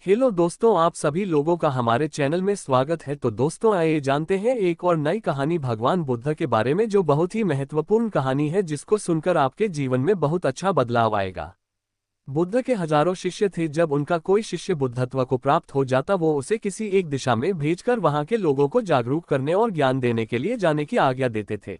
Hello दोस्तों, आप सभी लोगों का हमारे चैनल में स्वागत है। तो दोस्तों, आइए जानते हैं एक और नई कहानी भगवान बुद्ध के बारे में, जो बहुत ही महत्वपूर्ण कहानी है, जिसको सुनकर आपके जीवन में बहुत अच्छा बदलाव आएगा। बुद्ध के हजारों शिष्य थे। जब उनका कोई शिष्य बुद्धत्व को प्राप्त हो जाता, वो उसे किसी एक दिशा में भेजकर वहां के लोगों को जागरूक करने और ज्ञान देने के लिए जाने की आज्ञा देते थे।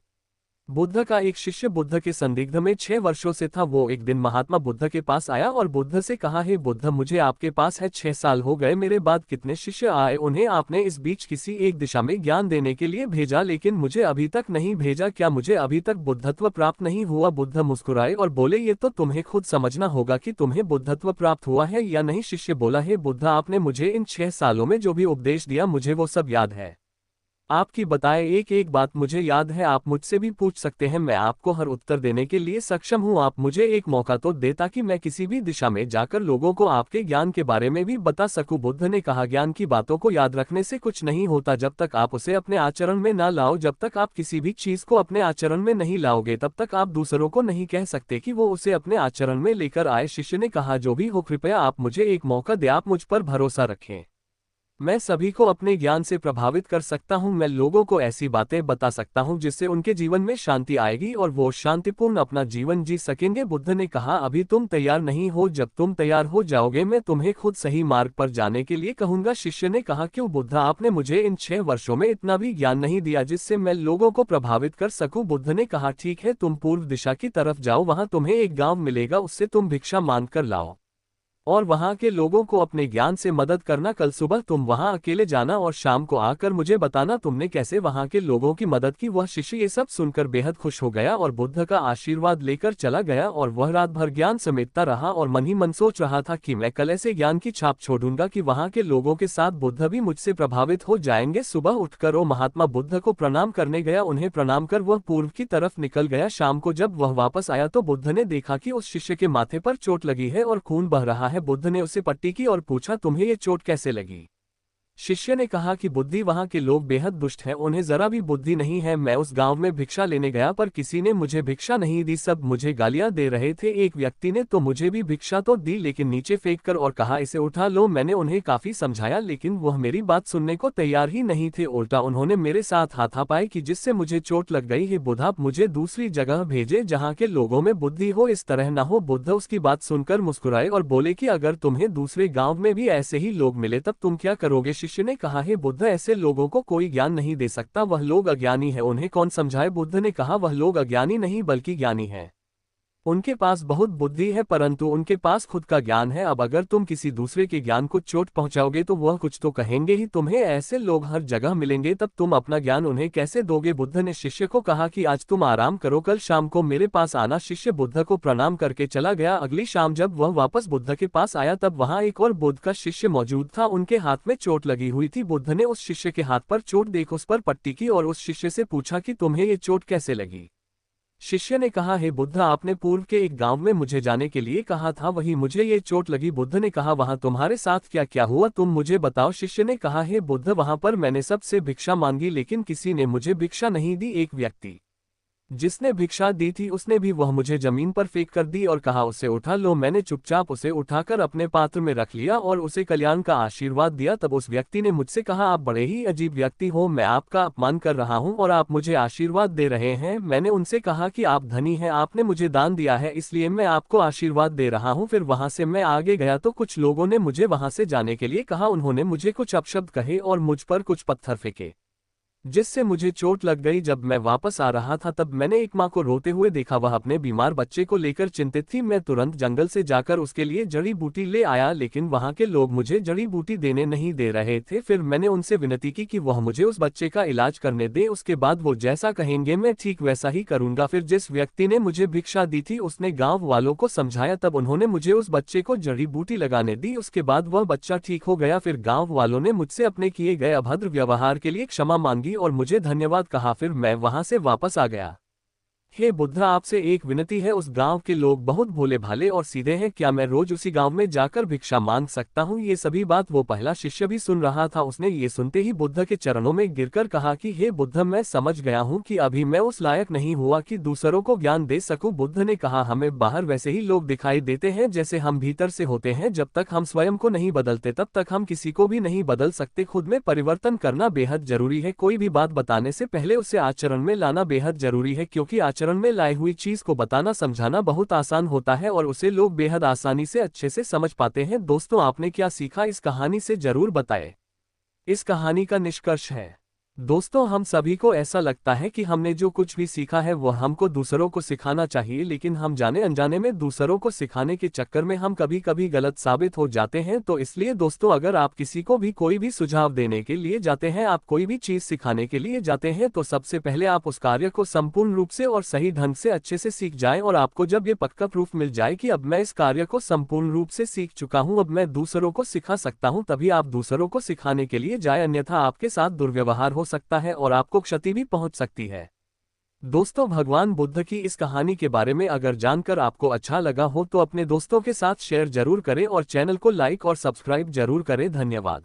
बुद्ध का एक शिष्य बुद्ध के संदिग्ध में 6 वर्षों से था। वो एक दिन महात्मा बुद्ध के पास आया और बुद्ध से कहा, हे बुद्ध, मुझे आपके पास है 6 साल हो गए, मेरे बाद कितने शिष्य आए, उन्हें आपने इस बीच किसी एक दिशा में ज्ञान देने के लिए भेजा, लेकिन मुझे अभी तक नहीं भेजा। क्या मुझे अभी तक बुद्धत्व प्राप्त नहीं हुआ? बुद्ध मुस्कुराए और बोले, ये तो तुम्हें खुद समझना होगा कि तुम्हें बुद्धत्व प्राप्त हुआ है या नहीं। शिष्य बोला, हे बुद्ध, आपने मुझे इन 6 सालों में जो भी उपदेश दिया, मुझे वो सब याद है। आपकी बताए एक एक बात मुझे याद है। आप मुझसे भी पूछ सकते हैं, मैं आपको हर उत्तर देने के लिए सक्षम हूँ। आप मुझे एक मौका तो दे, ताकि मैं किसी भी दिशा में जाकर लोगों को आपके ज्ञान के बारे में भी बता सकूं। बुद्ध ने कहा, ज्ञान की बातों को याद रखने से कुछ नहीं होता। जब तक आप उसे अपने आचरण में ना लाओ, जब तक आप किसी भी चीज को अपने आचरण में नहीं लाओगे, तब तक आप दूसरों को नहीं कह सकते कि वो उसे अपने आचरण में लेकर आए। शिष्य ने कहा, जो भी हो, कृपया आप मुझे एक मौका दे, आप मुझ पर भरोसा रखें। मैं सभी को अपने ज्ञान से प्रभावित कर सकता हूं। मैं लोगों को ऐसी बातें बता सकता हूं जिससे उनके जीवन में शांति आएगी और वो शांतिपूर्ण अपना जीवन जी सकेंगे। बुद्ध ने कहा, अभी तुम तैयार नहीं हो, जब तुम तैयार हो जाओगे, मैं तुम्हें खुद सही मार्ग पर जाने के लिए कहूंगा। शिष्य ने कहा, क्यों बुद्ध, आपने मुझे इन 6 वर्षों में इतना भी ज्ञान नहीं दिया जिससे मैं लोगों को प्रभावित कर सकूं। बुद्ध ने कहा, ठीक है, तुम पूर्व दिशा की तरफ जाओ, वहां तुम्हें एक गाँव मिलेगा, उससे तुम भिक्षा मांग कर लाओ और वहां के लोगों को अपने ज्ञान से मदद करना। कल सुबह तुम वहां अकेले जाना और शाम को आकर मुझे बताना तुमने कैसे वहां के लोगों की मदद की। वह शिष्य ये सब सुनकर बेहद खुश हो गया और बुद्ध का आशीर्वाद लेकर चला गया। और वह रात भर ज्ञान समेटता रहा और मन ही मन सोच रहा था कि मैं कल ऐसे ज्ञान की छाप छोड़ूंगा कि वहां के लोगों के साथ बुद्ध भी मुझसे प्रभावित हो जाएंगे। सुबह उठकर वो महात्मा बुद्ध को प्रणाम करने गया। उन्हें प्रणाम कर वह पूर्व की तरफ निकल गया। शाम को जब वह वापस आया तो बुद्ध ने देखा कि उस शिष्य के माथे पर चोट लगी है और खून बह रहा है। बुद्ध ने उसे पट्टी की और पूछा, तुम्हें ये चोट कैसे लगी? शिष्य ने कहा कि बुद्धि, वहां के लोग बेहद दुष्ट हैं, उन्हें जरा भी बुद्धि नहीं है। मैं उस गांव में भिक्षा लेने गया पर किसी ने मुझे भिक्षा नहीं दी, सब मुझे गालियां दे रहे थे। एक व्यक्ति ने तो मुझे भी भिक्षा तो दी, लेकिन नीचे फेंक कर और कहा, इसे उठा लो। मैंने उन्हें काफी समझाया, लेकिन वह मेरी बात सुनने को तैयार ही नहीं थे। उल्टा उन्होंने मेरे साथ हाथापाई की, जिससे मुझे चोट लग गई है। बुद्ध, आप मुझे दूसरी जगह भेजे जहाँ के लोगों में बुद्धि हो, इस तरह न हो। बुद्ध उसकी बात सुनकर मुस्कुराए और बोले कि अगर तुम्हें दूसरे गाँव में भी ऐसे ही लोग मिले तब तुम क्या करोगे? शिष्य ने कहा, हे बुद्ध, ऐसे लोगों को कोई ज्ञान नहीं दे सकता, वह लोग अज्ञानी है, उन्हें कौन समझाए? बुद्ध ने कहा, वह लोग अज्ञानी नहीं बल्कि ज्ञानी हैं। उनके पास बहुत बुद्धि है, परंतु उनके पास खुद का ज्ञान है। अब अगर तुम किसी दूसरे के ज्ञान को चोट पहुंचाओगे तो वह कुछ तो कहेंगे ही। तुम्हें ऐसे लोग हर जगह मिलेंगे, तब तुम अपना ज्ञान उन्हें कैसे दोगे? बुद्ध ने शिष्य को कहा कि आज तुम आराम करो, कल शाम को मेरे पास आना। शिष्य बुद्ध को प्रणाम करके चला गया। अगली शाम जब वह वापस बुद्ध के पास आया, तब वहां एक और बुद्ध का शिष्य मौजूद था। उनके हाथ में चोट लगी हुई थी। बुद्ध ने उस शिष्य के हाथ पर चोट देख उस पर पट्टी की और उस शिष्य से पूछा कि तुम्हें ये चोट कैसे लगी? शिष्य ने कहा, हे बुद्ध, आपने पूर्व के एक गांव में मुझे जाने के लिए कहा था, वहीं मुझे ये चोट लगी। बुद्ध ने कहा, वहां तुम्हारे साथ क्या क्या हुआ, तुम मुझे बताओ। शिष्य ने कहा, हे बुद्ध, वहां पर मैंने सबसे भिक्षा मांगी, लेकिन किसी ने मुझे भिक्षा नहीं दी। एक व्यक्ति जिसने भिक्षा दी थी उसने भी वह मुझे जमीन पर फेंक कर दी और कहा, उसे उठा लो। मैंने चुपचाप उसे उठाकर अपने पात्र में रख लिया और उसे कल्याण का आशीर्वाद दिया। तब उस व्यक्ति ने मुझसे कहा, आप बड़े ही अजीब व्यक्ति हो, मैं आपका अपमान कर रहा हूं और आप मुझे आशीर्वाद दे रहे हैं। मैंने उनसे कहा कि आप धनी हैं, आपने मुझे दान दिया है, इसलिए मैं आपको आशीर्वाद दे रहा हूं। फिर वहां से मैं आगे गया तो कुछ लोगों ने मुझे वहां से जाने के लिए कहा। उन्होंने मुझे कुछ अपशब्द कहे और मुझ पर कुछ पत्थर फेंके, जिससे मुझे चोट लग गई। जब मैं वापस आ रहा था तब मैंने एक माँ को रोते हुए देखा, वह अपने बीमार बच्चे को लेकर चिंतित थी। मैं तुरंत जंगल से जाकर उसके लिए जड़ी बूटी ले आया, लेकिन वहाँ के लोग मुझे जड़ी बूटी देने नहीं दे रहे थे। फिर मैंने उनसे विनती की कि वह मुझे उस बच्चे का इलाज करने दे, उसके बाद वो जैसा कहेंगे मैं ठीक वैसा ही करूंगा। फिर जिस व्यक्ति ने मुझे भिक्षा दी थी उसने गाँव वालों को समझाया, तब उन्होंने मुझे उस बच्चे को जड़ी बूटी लगाने दी। उसके बाद वह बच्चा ठीक हो गया। फिर गाँव वालों ने मुझसे अपने किए गए अभद्र व्यवहार के लिए क्षमा मांगी और मुझे धन्यवाद कहा। फिर मैं वहां से वापस आ गया। हे बुद्ध, आपसे एक विनती है। उस गांव के लोग बहुत भोले भाले और सीधे हैं, क्या मैं रोज उसी गांव में जाकर भिक्षा मांग सकता हूँ? ये सभी बात वो पहला शिष्य भी सुन रहा था। उसने ये सुनते ही बुद्ध के चरणों में गिरकर कहा कि हे बुद्ध, मैं समझ गया हूँ कि अभी मैं उस लायक नहीं हुआ कि दूसरों को ज्ञान दे सकूं। बुद्ध ने कहा, हमें बाहर वैसे ही लोग दिखाई देते हैं जैसे हम भीतर से होते हैं। जब तक हम स्वयं को नहीं बदलते तब तक हम किसी को भी नहीं बदल सकते। खुद में परिवर्तन करना बेहद जरूरी है। कोई भी बात बताने से पहले उसे आचरण में लाना बेहद जरूरी है, क्योंकि आचरण में लाई हुई चीज को बताना समझाना बहुत आसान होता है और उसे लोग बेहद आसानी से अच्छे से समझ पाते हैं। दोस्तों, आपने क्या सीखा इस कहानी से जरूर बताएं। इस कहानी का निष्कर्ष है, दोस्तों, हम सभी को ऐसा लगता है कि हमने जो कुछ भी सीखा है वह हमको दूसरों को सिखाना चाहिए, लेकिन हम जाने अनजाने में दूसरों को सिखाने के चक्कर में हम कभी कभी गलत साबित हो जाते हैं। तो इसलिए दोस्तों, अगर आप किसी को भी कोई भी सुझाव देने के लिए जाते हैं, आप कोई भी चीज सिखाने के लिए जाते हैं, तो सबसे पहले आप उस कार्य को संपूर्ण रूप से और सही ढंग से अच्छे से सीख जाएं। और आपको जब ये पक्का प्रूफ मिल जाए कि अब मैं इस कार्य को संपूर्ण रूप से सीख चुका हूं, अब मैं दूसरों को सिखा सकता हूं, तभी आप दूसरों को सिखाने के लिए जाए, अन्यथा आपके साथ दुर्व्यवहार हो सकता है और आपको क्षति भी पहुंच सकती है। दोस्तों, भगवान बुद्ध की इस कहानी के बारे में अगर जानकर आपको अच्छा लगा हो तो अपने दोस्तों के साथ शेयर जरूर करें और चैनल को लाइक और सब्सक्राइब जरूर करें। धन्यवाद।